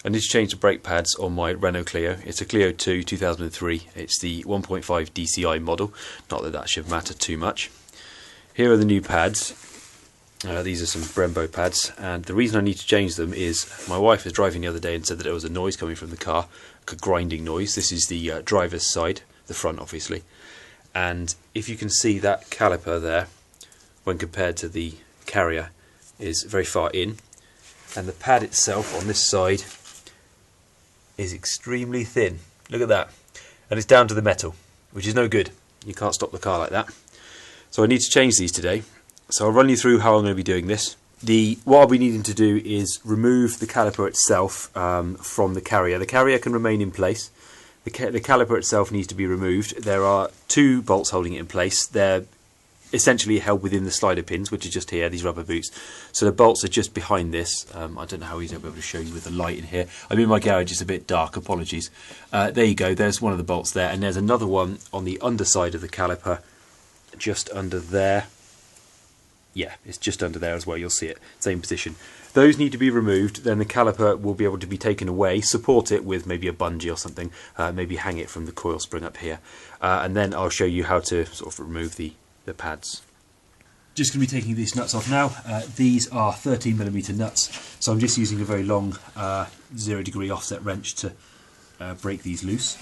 I need to change the brake pads on my Renault Clio. It's a Clio II 2003. It's the 1.5 DCI model. Not that that should matter too much. Here are the new pads. These are some Brembo pads, and the reason I need to change them is my wife was driving the other day and said that there was a noise coming from the car, like a grinding noise. This is the driver's side, the front obviously. And if you can see that caliper there, when compared to the carrier, is very far in. And the pad itself on this side is extremely thin. Look at that. And it's down to the metal, which is no good. You can't stop the car like that. So I need to change these today. So I'll run you through how I'm going to be doing this. What I'll be needing to do is remove the caliper itself from the carrier. The carrier can remain in place. The caliper itself needs to be removed. There are two bolts holding it in place. They're essentially held within the slider pins, which are just here, these rubber boots. So the bolts are just behind this. I don't know how easy I'll be able to show you with the light in here. I'm in my garage, it's a bit dark, apologies. There you go, there's one of the bolts there, and there's another one on the underside of the caliper, just under there. Yeah, it's just under there as well, you'll see it, same position. Those need to be removed, then the caliper will be able to be taken away, support it with maybe a bungee or something, maybe hang it from the coil spring up here, and then I'll show you how to sort of remove the pads. Just going to be taking these nuts off now. These are 13mm nuts, so I'm just using a very long 0-degree offset wrench to break these loose.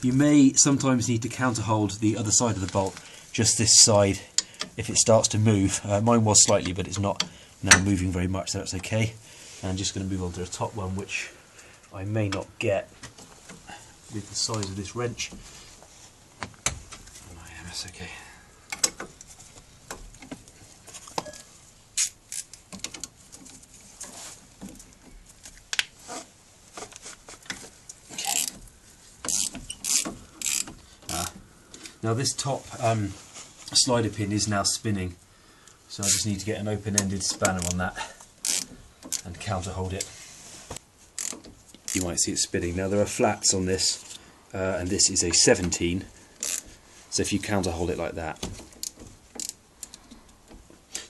You may sometimes need to counterhold the other side of the bolt, just this side, if it starts to move. Mine was slightly, but it's not now moving very much, so that's okay. And I'm just going to move on to the top one, which I may not get with the size of this wrench. Oh, yeah, that's okay. Now this top slider pin is now spinning, so I just need to get an open-ended spanner on that and counter-hold it. You might see it spinning. Now there are flats on this, and this is a 17, so if you counter-hold it like that,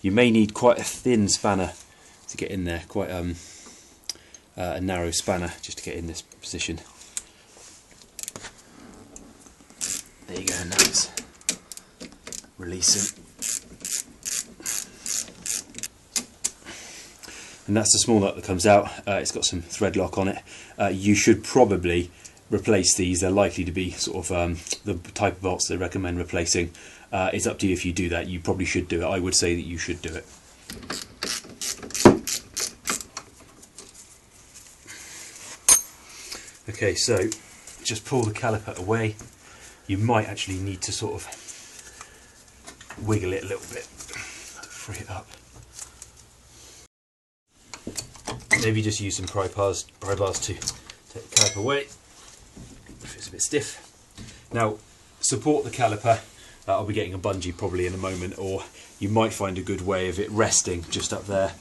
you may need quite a thin spanner to get in there, quite a narrow spanner just to get in this position. There you go, now it's releasing. And that's the small nut that comes out. It's got some thread lock on it. You should probably replace these. They're likely to be sort of the type of bolts they recommend replacing. It's up to you if you do that. You probably should do it. I would say that you should do it. Okay, so just pull the caliper away. You might actually need to sort of wiggle it a little bit to free it up. Maybe just use some pry bars to take the caliper away if it's a bit stiff. Now, support the caliper. I'll be getting a bungee probably in a moment, or you might find a good way of it resting just up there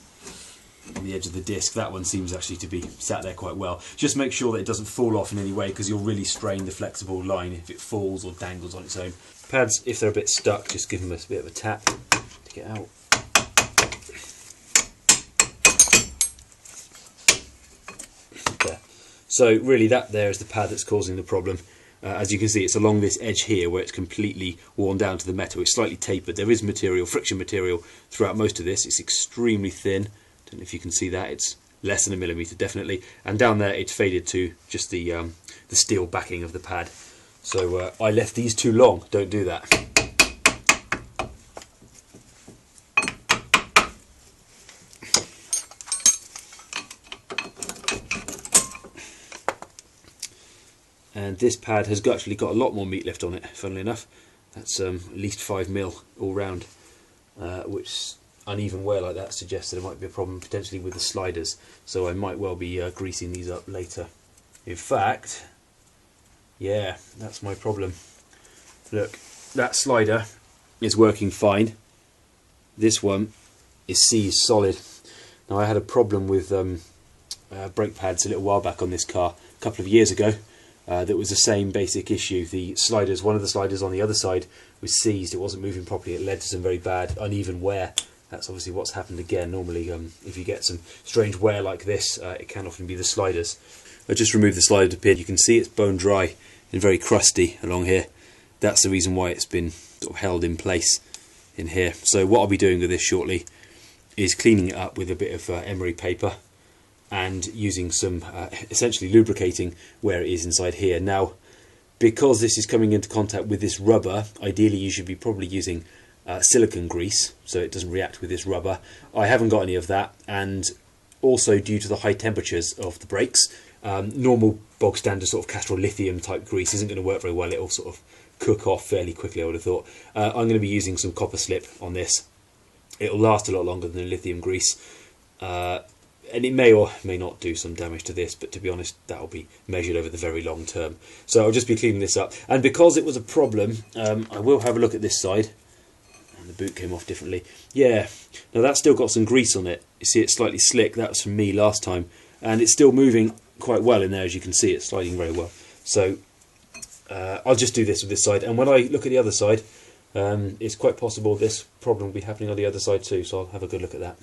on the edge of the disc. That one seems actually to be sat there quite well. Just make sure that it doesn't fall off in any way, because you'll really strain the flexible line if it falls or dangles on its own. Pads, if they're a bit stuck, just give them a bit of a tap to get out. There. So really that there is the pad that's causing the problem. As you can see, it's along this edge here where it's completely worn down to the metal. It's slightly tapered. There is material, friction material throughout most of this. It's extremely thin. Don't know if you can see that. It's less than 1 millimetre definitely, and down there it's faded to just the steel backing of the pad. So I left these too long. Don't do that. And this pad has actually got a lot more meat left on it, funnily enough. That's at least 5mm all round, which uneven wear like that suggests that there might be a problem potentially with the sliders, so I might well be greasing these up later. In fact, yeah, that's my problem. Look, that slider is working fine. This one is seized solid. Now I had a problem with brake pads a little while back on this car, a couple of years ago. That was the same basic issue. The sliders, one of the sliders on the other side was seized. It wasn't moving properly. It led to some very bad uneven wear. That's obviously what's happened again. Normally, if you get some strange wear like this, it can often be the sliders. I just removed the slider pin. You can see it's bone dry and very crusty along here. That's the reason why it's been sort of held in place in here. So what I'll be doing with this shortly is cleaning it up with a bit of emery paper and using some essentially lubricating where it is inside here. Now, because this is coming into contact with this rubber, ideally you should be probably using silicone grease so it doesn't react with this rubber. I haven't got any of that, and also due to the high temperatures of the brakes, normal bog standard sort of Castrol lithium type grease isn't going to work very well. It'll sort of cook off fairly quickly, I would have thought. I'm going to be using some copper slip on this. It'll last a lot longer than lithium grease, and it may or may not do some damage to this, but to be honest, that will be measured over the very long term. So I'll just be cleaning this up, and because it was a problem, I will have a look at this side. And the boot came off differently. Yeah, now that's still got some grease on it. You see it's slightly slick. That was from me last time, and it's still moving quite well in there. As you can see, it's sliding very well. So I'll just do this with this side, and when I look at the other side, it's quite possible this problem will be happening on the other side too, so I'll have a good look at that.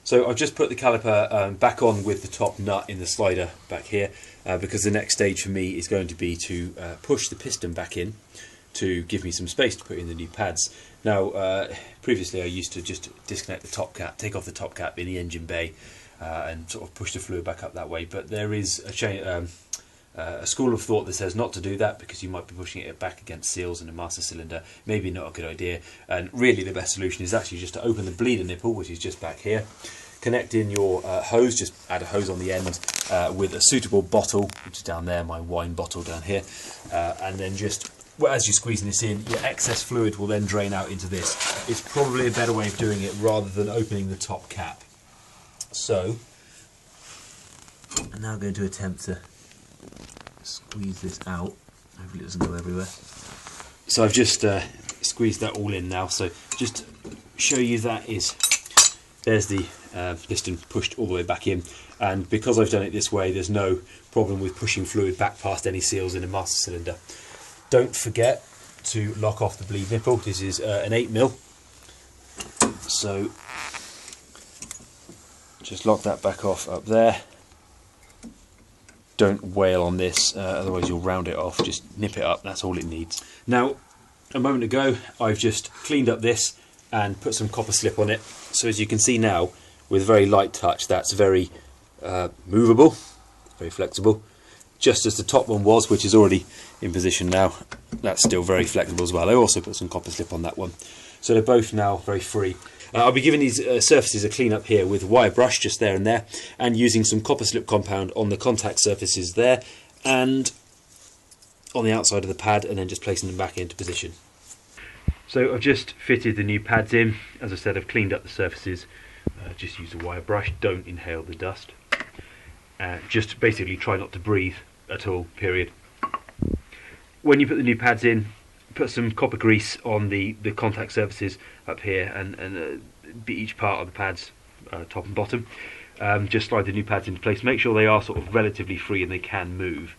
So I've just put the caliper back on with the top nut in the slider back here, because the next stage for me is going to be to push the piston back in to give me some space to put in the new pads. Now, previously I used to just disconnect the top cap, take off the top cap in the engine bay, and sort of push the fluid back up that way, but there is a school of thought that says not to do that because you might be pushing it back against seals in a master cylinder. Maybe not a good idea, and really the best solution is actually just to open the bleeder nipple, which is just back here, connect in your hose, just add a hose on the end with a suitable bottle, which is down there, my wine bottle down here, and then just, well, as you're squeezing this in, your excess fluid will then drain out into this. It's probably a better way of doing it rather than opening the top cap. So I'm now going to attempt to squeeze this out. Hopefully it doesn't go everywhere. So I've just squeezed that all in now, so just show you that is, there's the piston pushed all the way back in, and because I've done it this way there's no problem with pushing fluid back past any seals in a master cylinder. Don't forget to lock off the bleed nipple. This is an 8mm, so just lock that back off up there. Don't wail on this, otherwise you'll round it off. Just nip it up, that's all it needs. Now, a moment ago I've just cleaned up this and put some copper slip on it, so as you can see now, with a very light touch, that's very movable, very flexible, just as the top one was, which is already in position now. That's still very flexible as well. I also put some copper slip on that one, so they're both now very free. I'll be giving these surfaces a clean up here with a wire brush just there and there, and using some copper slip compound on the contact surfaces there and on the outside of the pad, and then just placing them back into position. So I've just fitted the new pads in. As I said, I've cleaned up the surfaces. Just use a wire brush, don't inhale the dust. Just basically try not to breathe at all, period. When you put the new pads in, put some copper grease on the contact surfaces up here, and each part of the pads, top and bottom. Just slide the new pads into place. Make sure they are sort of relatively free and they can move.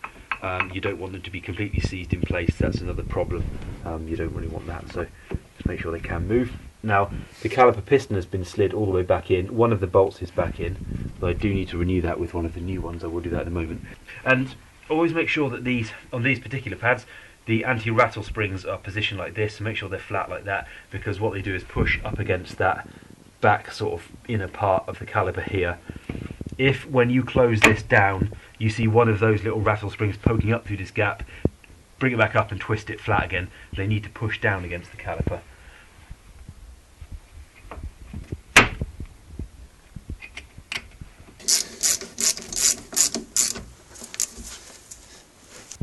You don't want them to be completely seized in place. That's another problem. You don't really want that, so just make sure they can move. Now, the caliper piston has been slid all the way back in. One of the bolts is back in, but I do need to renew that with one of the new ones. I will do that in a moment. And always make sure that on these particular pads, the anti-rattle springs are positioned like this, so make sure they're flat like that, because what they do is push up against that back sort of inner part of the caliper here. If when you close this down you see one of those little rattle springs poking up through this gap, bring it back up and twist it flat again. They need to push down against the caliper.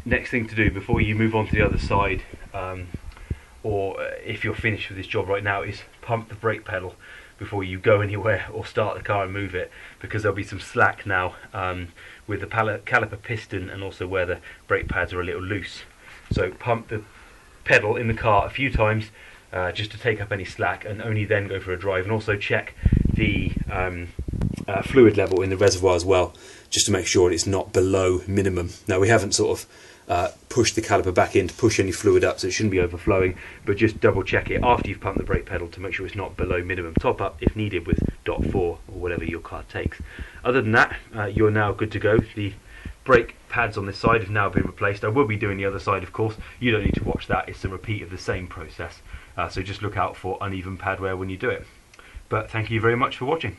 Next thing to do before you move on to the other side, or if you're finished with this job right now, is pump the brake pedal before you go anywhere or start the car and move it, because there'll be some slack now with the caliper piston and also where the brake pads are a little loose. So pump the pedal in the car a few times just to take up any slack, and only then go for a drive. And also check the fluid level in the reservoir as well, just to make sure it's not below minimum. Now, we haven't sort of pushed the caliper back in to push any fluid up, so it shouldn't be overflowing, but just double check it after you've pumped the brake pedal to make sure it's not below minimum. Top up if needed with .4 or whatever your car takes. Other than that, you're now good to go. The brake pads on this side have now been replaced. I will be doing the other side, of course. You don't need to watch that, it's a repeat of the same process, so just look out for uneven pad wear when you do it. But thank you very much for watching.